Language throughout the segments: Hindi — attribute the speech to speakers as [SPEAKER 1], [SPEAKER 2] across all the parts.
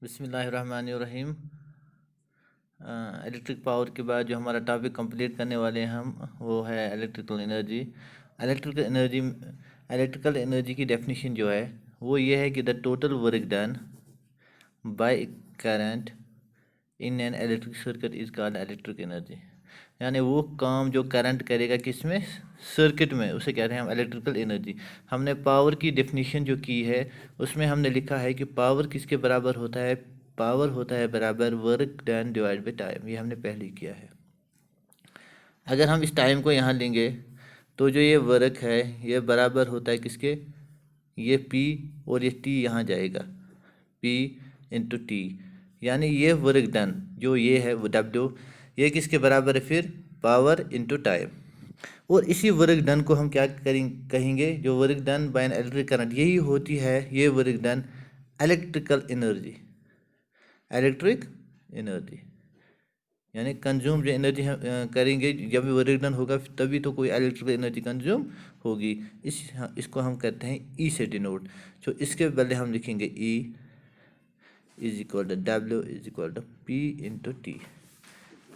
[SPEAKER 1] बिस्मिल्लाहिर्रहमानिर्रहीम। इलेक्ट्रिक पावर के बाद जो हमारा टॉपिक कंप्लीट करने वाले हैं हम वो है इलेक्ट्रिकल एनर्जी। इलेक्ट्रिकल एनर्जी की डेफिनेशन जो है वो ये है कि the total work done by current in an electric circuit is called electric energy. यानी वो काम जो करंट करेगा किसमें, सर्किट में, उसे कहते हैं हम इलेक्ट्रिकल एनर्जी। हमने पावर की डेफिनेशन जो की है उसमें हमने लिखा है कि पावर किसके बराबर होता है, पावर होता है बराबर work done divide by time. ये हमने पहले ही किया है। अगर हम इस टाइम को यहाँ लेंगे तो जो ये वर्क है ये बराबर होता है किसके, ये P और ये T यहाँ जाएगा, P इंटू टी। यानी ये वर्क डन जो ये है वो W, ये किसके बराबर है फिर, पावर इंटू टाइम। और इसी वर्क डन को हम क्या कहेंगे, जो work done by an electric current, यही होती है ये work done electrical energy. Electric energy यानी कंज्यूम जो एनर्जी हम करेंगे जब वर्क डन होगा तभी तो कोई इलेक्ट्रिकल एनर्जी कंज्यूम होगी। इसको हम कहते हैं ई से डिनोट। तो इसके बदले हम लिखेंगे E is equal to W is equal to P into T.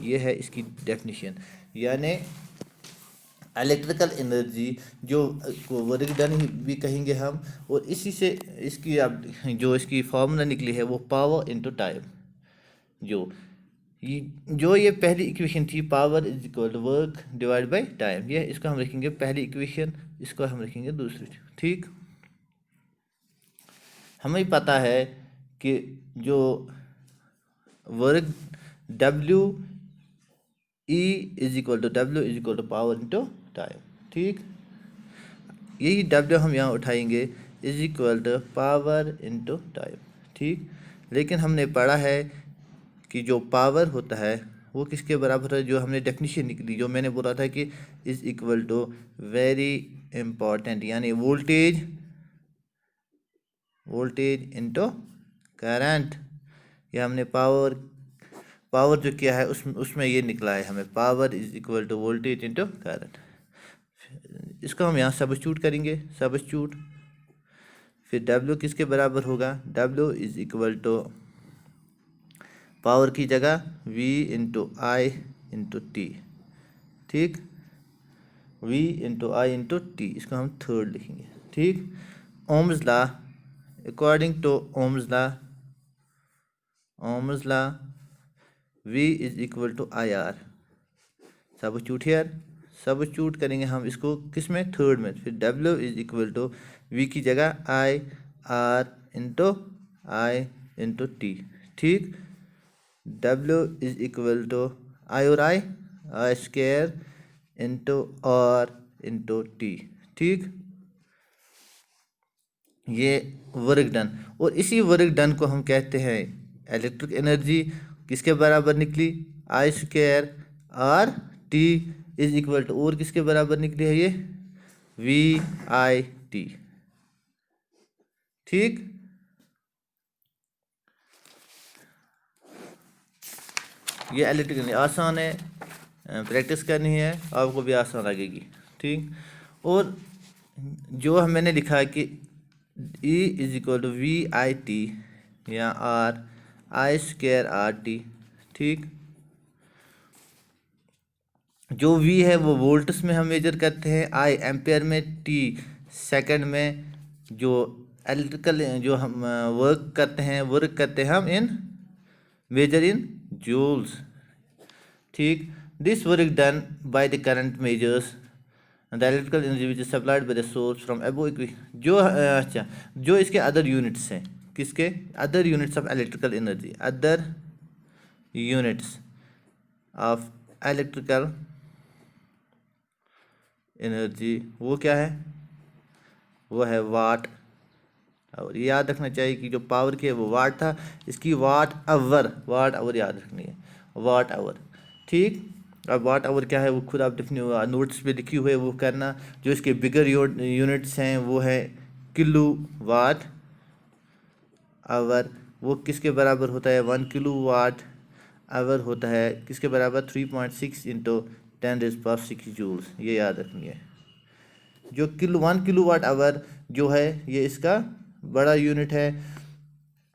[SPEAKER 1] ये है इसकी डेफिनेशन। यानी इलेक्ट्रिकल एनर्जी जो वर्क डन भी कहेंगे हम, और इसी से इसकी अब जो इसकी फॉर्मूला निकली है वो पावर इंटू टाइम। जो ये पहली इक्वेशन थी, power is equal to work divide by time, ये इसको हम रखेंगे पहली इक्वेशन, इसको हम रखेंगे दूसरी। ठीक, हमें पता है कि जो work W E is equal to power into time. ठीक, यही W हम यहाँ उठाएंगे is equal to power into time. ठीक, लेकिन हमने पढ़ा है कि जो पावर होता है वो किसके बराबर है, जो हमने डेफिनेशन निकली, जो मैंने बोला था कि is equal to very important, यानी वोल्टेज इंटू करंट। ये हमने पावर जो किया है उसमें ये निकला है हमें, power is equal to voltage into current. इसको हम यहाँ सब्स्टिट्यूट करेंगे, सब्स्टिट्यूट, फिर W किसके बराबर होगा, W is equal to power की जगह V into I into T. ठीक, V into I into T, इसको हम थर्ड लिखेंगे। ठीक, Ohm's law, according to Ohm's law V is equal to I R. Substitute here, substitute करेंगे हम इसको किस में, थर्ड में, फिर W is equal to V की जगह आई आर इंटू टी। ठीक, W is equal to I और I square into are into T. ठीक, ये वर्क डन, और इसी वर्क डन को हम कहते हैं इलेक्ट्रिक एनर्जी। किसके बराबर निकली, I square R T is equal to, और किसके बराबर निकली है ये, वी आई टी। ठीक, ये इलेक्ट्रिक एनर्जी आसान है, प्रैक्टिस करनी है आपको भी आसान लगेगी। ठीक, और जो मैंने लिखा है कि E is equal to V I T या R I square R T. ठीक, जो V है वो वोल्ट्स में हम मेजर करते हैं, I एम्पेयर में, T सेकंड में। जो इलेक्ट्रिकल जो हम वर्क करते हैं हम इन मेजर इन जूल्स। ठीक, this work done by the current measures the electrical energy which is supplied by the source from above equation. जो अच्छा, जो इसके अदर यूनिट्स हैं, किसके other units of electrical energy, other units of electrical energy, वो क्या है, वो है वाट। और याद रखना चाहिए कि जो पावर की है वो वाट था, इसकी वाट आवर याद रखनी है, वाट आवर। ठीक, अब वाट आवर क्या है वो खुद आप नोट्स पे लिखी हुई है वो करना। जो इसके बिगर यूनिट्स हैं वो है किलो वाट आवर, वो किसके बराबर होता है, 1 किलो वाट आवर होता है किसके बराबर, 3.6 इंटू 10⁻⁶ जूल्स। ये याद रखनी है। जो 1 किलो वाट आवर जो है ये इसका बड़ा यूनिट है,